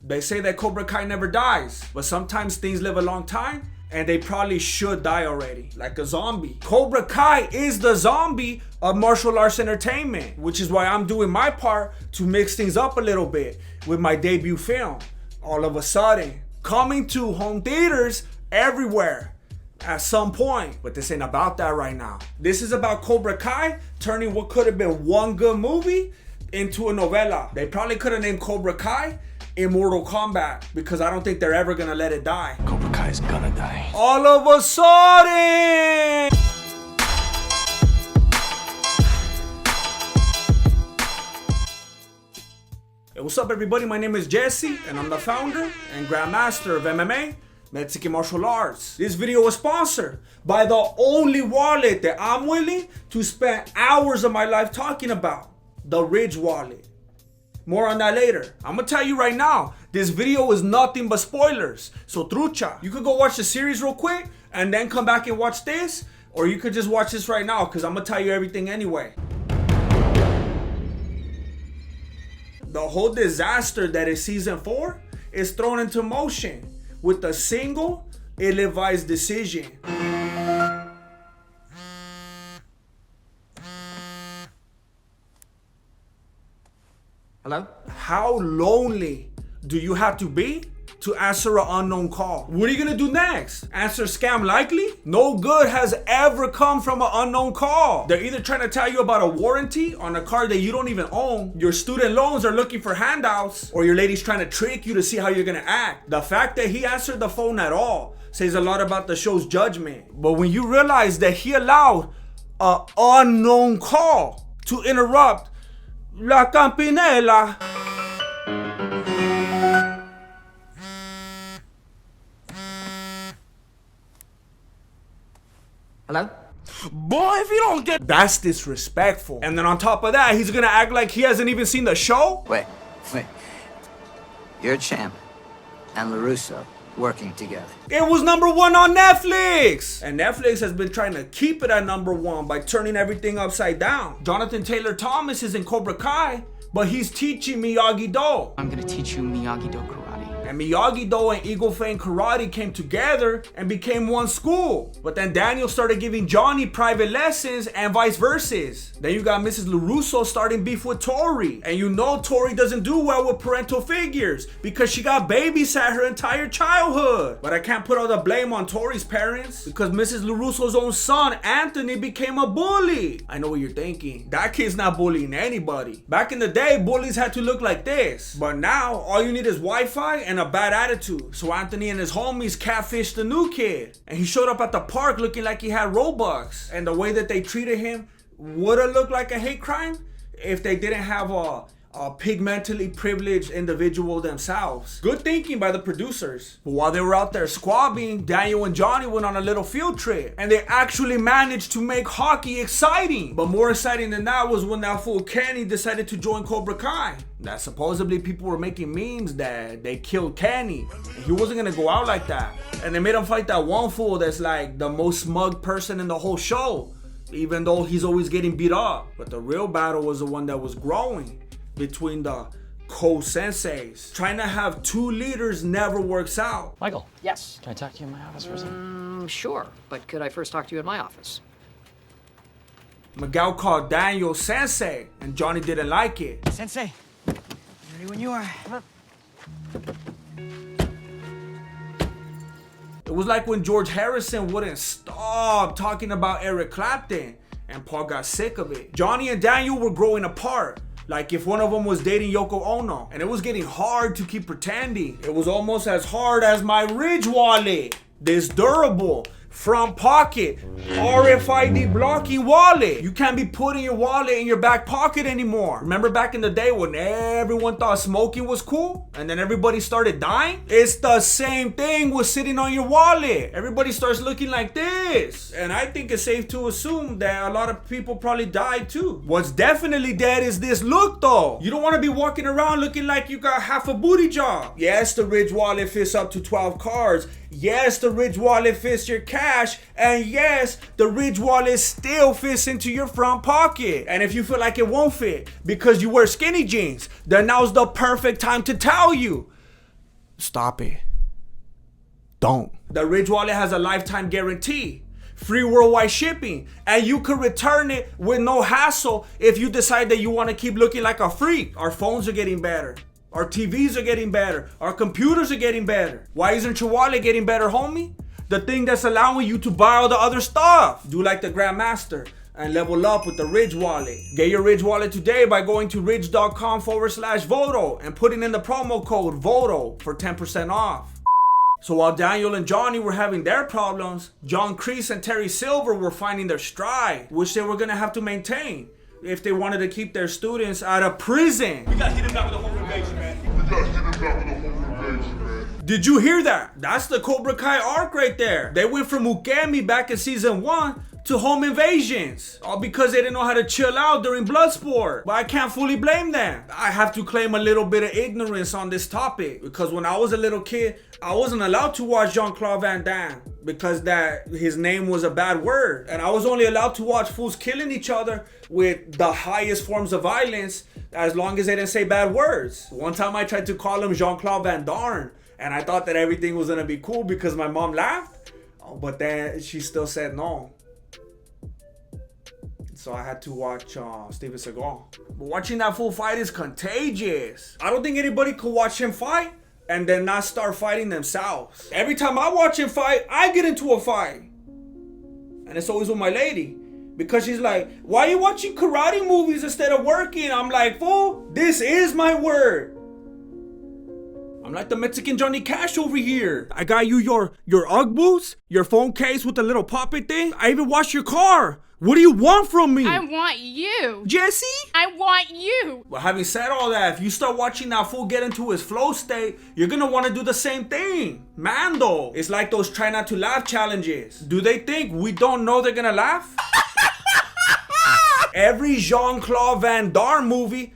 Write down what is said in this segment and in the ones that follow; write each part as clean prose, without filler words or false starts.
They say that Cobra Kai never dies, but sometimes things live a long time and they probably should die already, like a zombie. Cobra Kai is the zombie of martial arts entertainment, which is why I'm doing my part to mix things up a little bit with my debut film, All of a Sudden, coming to home theaters everywhere at some point. But this ain't about that right now. This is about Cobra Kai turning what could have been one good movie into a novela. They probably could have named Cobra Kai Immortal Kombat, because I don't think they're ever gonna let it die. Cobra Kai's gonna die. All of a sudden! Hey, what's up everybody? My name is Jesse and I'm the founder and grandmaster of MMA, Mexican martial arts. This video is sponsored by the only wallet that I'm willing to spend hours of my life talking about, the Ridge wallet. More on that later. I'm gonna tell you right now, this video is nothing but spoilers. So trucha, you could go watch the series real quick and then come back and watch this, or you could just watch this right now because I'm gonna tell you everything anyway. The whole disaster that is season 4 is thrown into motion with a single ill-advised decision. Hello? How lonely do you have to be to answer an unknown call? What are you gonna do next? Answer scam likely? No good has ever come from an unknown call. They're either trying to tell you about a warranty on a car that you don't even own, your student loans are looking for handouts, or your lady's trying to trick you to see how you're gonna act. The fact that he answered the phone at all says a lot about the show's judgment. But when you realize that he allowed an unknown call to interrupt La Campinella. Hello? Boy, if you don't get... That's disrespectful. And then on top of that, he's gonna act like he hasn't even seen the show? Wait. You're a champ and LaRusso working together. It was #1 on Netflix! And Netflix has been trying to keep it at #1 by turning everything upside down. Jonathan Taylor Thomas is in Cobra Kai, but he's teaching Miyagi-Do. I'm gonna teach you Miyagi-Do karate. And Miyagi-Do and Eagle Fang Karate came together and became one school. But then Daniel started giving Johnny private lessons and vice versa. Then you got Mrs. LaRusso starting beef with Tori. And you know Tori doesn't do well with parental figures because she got babysat her entire childhood. But I can't put all the blame on Tori's parents because Mrs. LaRusso's own son, Anthony, became a bully. I know what you're thinking. That kid's not bullying anybody. Back in the day, bullies had to look like this. But now, all you need is Wi-Fi and a bad attitude. So Anthony and his homies catfished the new kid. And he showed up at the park looking like he had Robux. And the way that they treated him would have looked like a hate crime if they didn't have a pigmentally privileged individual themselves. Good thinking by the producers. But while they were out there squabbing, Daniel and Johnny went on a little field trip. And they actually managed to make hockey exciting. But more exciting than that was when that fool Kenny decided to join Cobra Kai. That supposedly people were making memes that they killed Kenny. And he wasn't gonna go out like that. And they made him fight that one fool that's like the most smug person in the whole show, even though he's always getting beat up. But the real battle was the one that was growing between the co-senseis. Trying to have two leaders never works out. Michael. Yes. Can I talk to you in my office for a second? Sure, but could I first talk to you in my office? Miguel called Daniel Sensei, and Johnny didn't like it. Sensei, ready when you are. It was like when George Harrison wouldn't stop talking about Eric Clapton, and Paul got sick of it. Johnny and Daniel were growing apart. Like if one of them was dating Yoko Ono. And it was getting hard to keep pretending. It was almost as hard as my Ridge wallet. This durable, front pocket, RFID blocking wallet. You can't be putting your wallet in your back pocket anymore. Remember back in the day when everyone thought smoking was cool and then everybody started dying? It's the same thing with sitting on your wallet. Everybody starts looking like this. And I think it's safe to assume that a lot of people probably died too. What's definitely dead is this look though. You don't want to be walking around looking like you got half a booty job. Yes, the Ridge wallet fits up to 12 cards. Yes, the Ridge wallet fits your cash. And yes, the Ridge wallet still fits into your front pocket. And if you feel like it won't fit because you wear skinny jeans, then now's the perfect time to tell you. Stop it. Don't. The Ridge wallet has a lifetime guarantee, free worldwide shipping, and you can return it with no hassle if you decide that you want to keep looking like a freak. Our phones are getting better. Our TVs are getting better. Our computers are getting better. Why isn't your wallet getting better, homie? The thing that's allowing you to buy all the other stuff. Do like the Grandmaster and level up with the Ridge wallet. Get your Ridge wallet today by going to ridge.com/Voto and putting in the promo code VOTO for 10% off. So while Daniel and Johnny were having their problems, John Kreese and Terry Silver were finding their stride, which they were gonna have to maintain if they wanted to keep their students out of prison. We got hit him down with a home invasion, man. Did you hear that? That's the Cobra Kai arc right there. They went from Ukemi back in season 1 to home invasions, all because they didn't know how to chill out during Bloodsport. But I can't fully blame them. I have to claim a little bit of ignorance on this topic, because when I was a little kid, I wasn't allowed to watch Jean-Claude Van Damme because that his name was a bad word, and I was only allowed to watch fools killing each other with the highest forms of violence as long as they didn't say bad words. One time I tried to call him Jean-Claude Van Damme, and I thought that everything was gonna be cool because my mom laughed, but then she still said no. So I had to watch Steven Seagal. But watching that fool fight is contagious. I don't think anybody could watch him fight and then not start fighting themselves. Every time I watch him fight, I get into a fight. And it's always with my lady. Because she's like, why are you watching karate movies instead of working? I'm like, fool, this is my word. I'm like the Mexican Johnny Cash over here. I got you your Ugg boots, your phone case with the little poppet thing. I even washed your car. What do you want from me? I want you. Jesse? I want you. But having said all that, if you start watching that fool get into his flow state, you're gonna want to do the same thing. Mando. It's like those try not to laugh challenges. Do they think we don't know they're gonna laugh? Every Jean-Claude Van Damme movie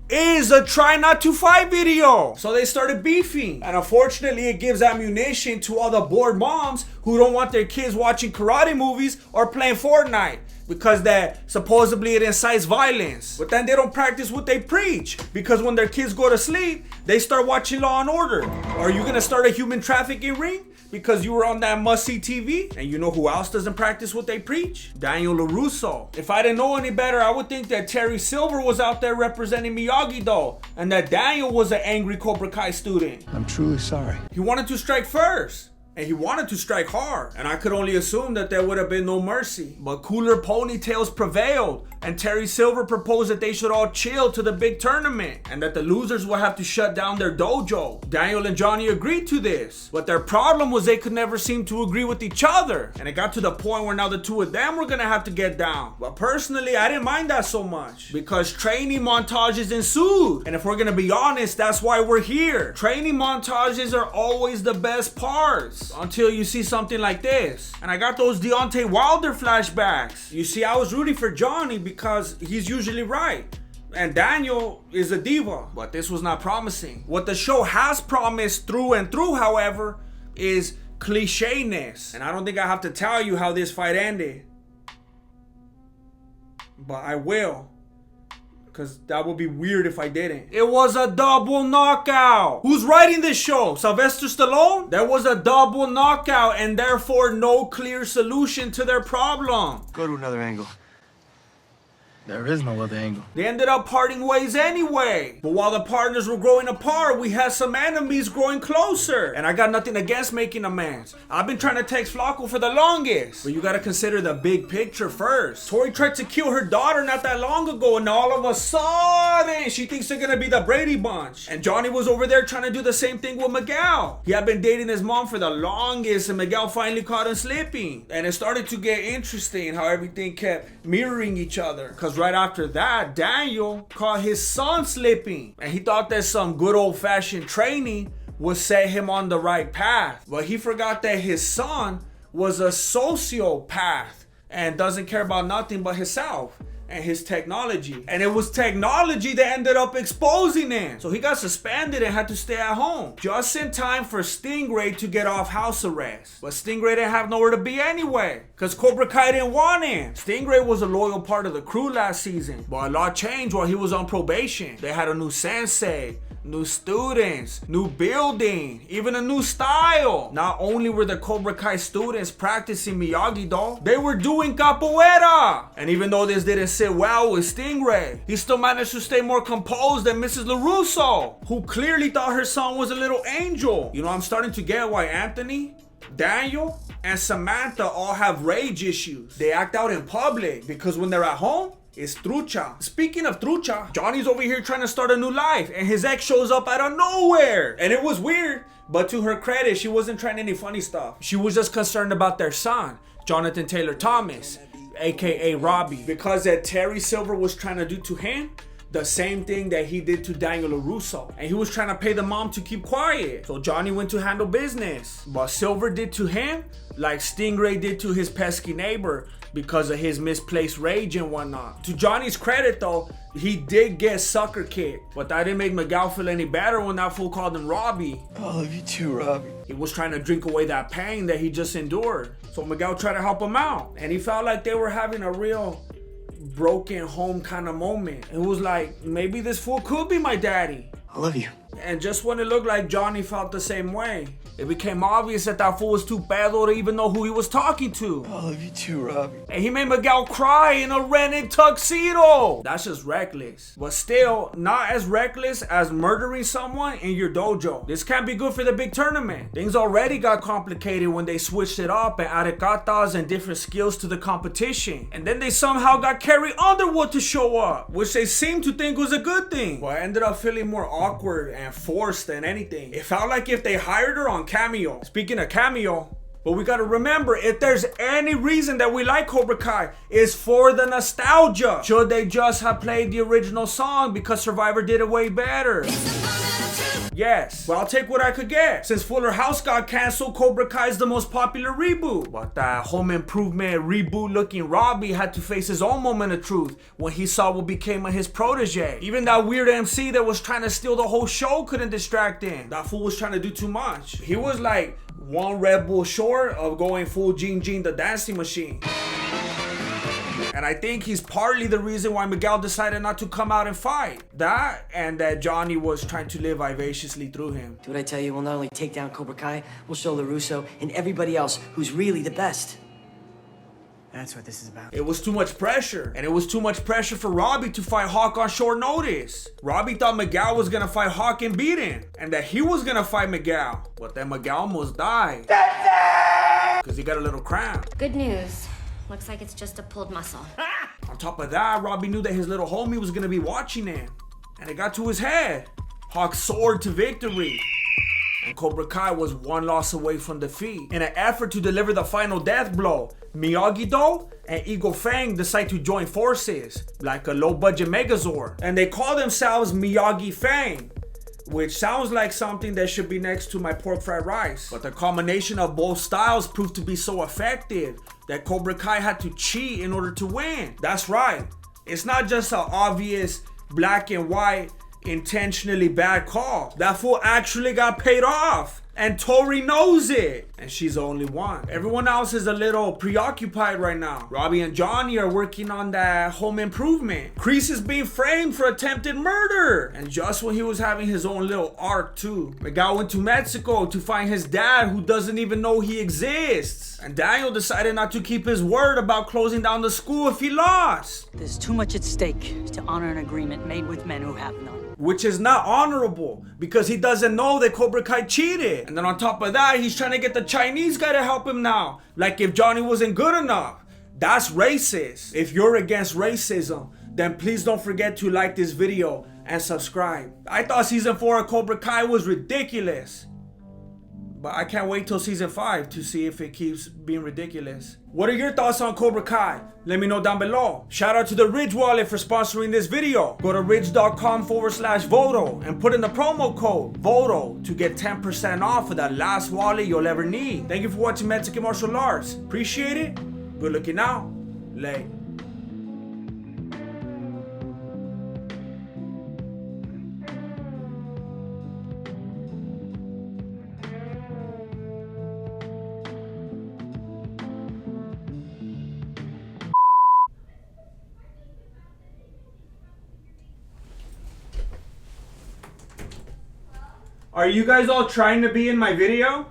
is a try not to fight video. So they started beefing. And unfortunately, it gives ammunition to all the bored moms who don't want their kids watching karate movies or playing Fortnite, because that supposedly it incites violence. But then they don't practice what they preach, because when their kids go to sleep, they start watching Law and Order. Are you gonna start a human trafficking ring because you were on that must-see TV? And you know who else doesn't practice what they preach? Daniel LaRusso. If I didn't know any better, I would think that Terry Silver was out there representing Miyagi-Do, and that Daniel was an angry Cobra Kai student. I'm truly sorry. He wanted to strike first, and he wanted to strike hard, and I could only assume that there would have been no mercy. But cooler ponytails prevailed, and Terry Silver proposed that they should all chill to the big tournament, and that the losers would have to shut down their dojo. Daniel and Johnny agreed to this, but their problem was they could never seem to agree with each other, and it got to the point where now the two of them were gonna have to get down. But personally, I didn't mind that so much, because training montages ensued, and if we're gonna be honest, that's why we're here. Training montages are always the best parts, until you see something like this. And I got those Deontay Wilder flashbacks. You see, I was rooting for Johnny because he's usually right, and Daniel is a diva, but this was not promising. What the show has promised through and through, however, is clichéness. And I don't think I have to tell you how this fight ended, but I will, because that would be weird if I didn't. It was a double knockout. Who's writing this show? Sylvester Stallone? There was a double knockout, and therefore no clear solution to their problem. Go to another angle. There is no other angle. They ended up parting ways anyway. But while the partners were growing apart, we had some enemies growing closer. And I got nothing against making amends. I've been trying to text Flacco for the longest. But you gotta consider the big picture first. Tori tried to kill her daughter not that long ago, and all of a sudden, she thinks they're gonna be the Brady Bunch. And Johnny was over there trying to do the same thing with Miguel. He had been dating his mom for the longest, and Miguel finally caught him slipping. And it started to get interesting how everything kept mirroring each other. Because right after that, Daniel caught his son slipping, and he thought that some good old-fashioned training would set him on the right path. But he forgot that his son was a sociopath and doesn't care about nothing but himself and his technology. And it was technology that ended up exposing him. So he got suspended and had to stay at home, just in time for Stingray to get off house arrest. But Stingray didn't have nowhere to be anyway, because Cobra Kai didn't want him. Stingray was a loyal part of the crew last season, but a lot changed while he was on probation. They had a new sensei, new students, new building, even a new style. Not only were the Cobra Kai students practicing Miyagi-Do, they were doing capoeira. And even though this didn't sit well with Stingray, he still managed to stay more composed than Mrs. LaRusso, who clearly thought her son was a little angel. You know, I'm starting to get why Anthony, Daniel, and Samantha all have rage issues. They act out in public because when they're at home, it's trucha. Speaking of trucha, Johnny's over here trying to start a new life and his ex shows up out of nowhere. And it was weird, but to her credit, she wasn't trying any funny stuff. She was just concerned about their son, Jonathan Taylor Thomas, aka Robbie, because that Terry Silver was trying to do to him the same thing that he did to Daniel LaRusso. And he was trying to pay the mom to keep quiet. So Johnny went to handle business. But Silver did to him like Stingray did to his pesky neighbor because of his misplaced rage and whatnot. To Johnny's credit though, he did get sucker kicked. But that didn't make Miguel feel any better when that fool called him Robbie. I love you too, Robbie. He was trying to drink away that pain that he just endured. So Miguel tried to help him out. And he felt like they were having a real broken home kind of moment. It was like, maybe this fool could be my daddy. I love you. And just when it looked like Johnny felt the same way, it became obvious that that fool was too pedo to even know who he was talking to. I love you too, Robbie. And he made Miguel cry in a rented tuxedo. That's just reckless. But still, not as reckless as murdering someone in your dojo. This can't be good for the big tournament. Things already got complicated when they switched it up and added katas and different skills to the competition. And then they somehow got Carrie Underwood to show up, which they seemed to think was a good thing. But I ended up feeling more awkward and forced than anything. It felt like if they hired her on Cameo. Speaking of Cameo, but we gotta remember, if there's any reason that we like Cobra Kai, it's for the nostalgia. Should they just have played the original song because Survivor did it way better? Yes, but I'll take what I could get. Since Fuller House got canceled, Cobra Kai is the most popular reboot. But that home improvement reboot looking Robbie had to face his own moment of truth when he saw what became of his protege. Even that weird MC that was trying to steal the whole show couldn't distract him. That fool was trying to do too much. He was like one Red Bull short of going full Gene the dancing machine. And I think he's partly the reason why Miguel decided not to come out and fight. That, and that Johnny was trying to live vivaciously through him. Dude, I tell you, we'll not only take down Cobra Kai, we'll show LaRusso and everybody else who's really the best. That's what this is about. It was too much pressure. And it was too much pressure for Robbie to fight Hawk on short notice. Robbie thought Miguel was gonna fight Hawk and beat him. And that he was gonna fight Miguel. But then Miguel almost died. Because he got a little cramp. Good news. Looks like it's just a pulled muscle. On top of that, Robbie knew that his little homie was gonna be watching him. And it got to his head. Hawk soared to victory. And Cobra Kai was one loss away from defeat. In an effort to deliver the final death blow, Miyagi-Do and Eagle Fang decide to join forces, like a low-budget Megazord. And they call themselves Miyagi Fang, which sounds like something that should be next to my pork fried rice. But the combination of both styles proved to be so effective that Cobra Kai had to cheat in order to win. That's right. It's not just an obvious black and white intentionally bad call. That fool actually got paid off. And Tori knows it. And she's the only one. Everyone else is a little preoccupied right now. Robbie and Johnny are working on that home improvement. Kreese is being framed for attempted murder. And just when he was having his own little arc too. Miguel went to Mexico to find his dad who doesn't even know he exists. And Daniel decided not to keep his word about closing down the school if he lost. There's too much at stake to honor an agreement made with men who have none. Which is not honorable because he doesn't know that Cobra Kai cheated. And then on top of that, he's trying to get the Chinese guy to help him now. Like if Johnny wasn't good enough. That's racist. If you're against racism, then please don't forget to like this video and subscribe. I thought season 4 of Cobra Kai was ridiculous. But I can't wait till season 5 to see if it keeps being ridiculous. What are your thoughts on Cobra Kai? Let me know down below. Shout out to the Ridge Wallet for sponsoring this video. Go to ridge.com/Voto and put in the promo code VOTO to get 10% off of the last wallet you'll ever need. Thank you for watching Mexican Martial Arts. Appreciate it. Good looking out. Late. Are you guys all trying to be in my video?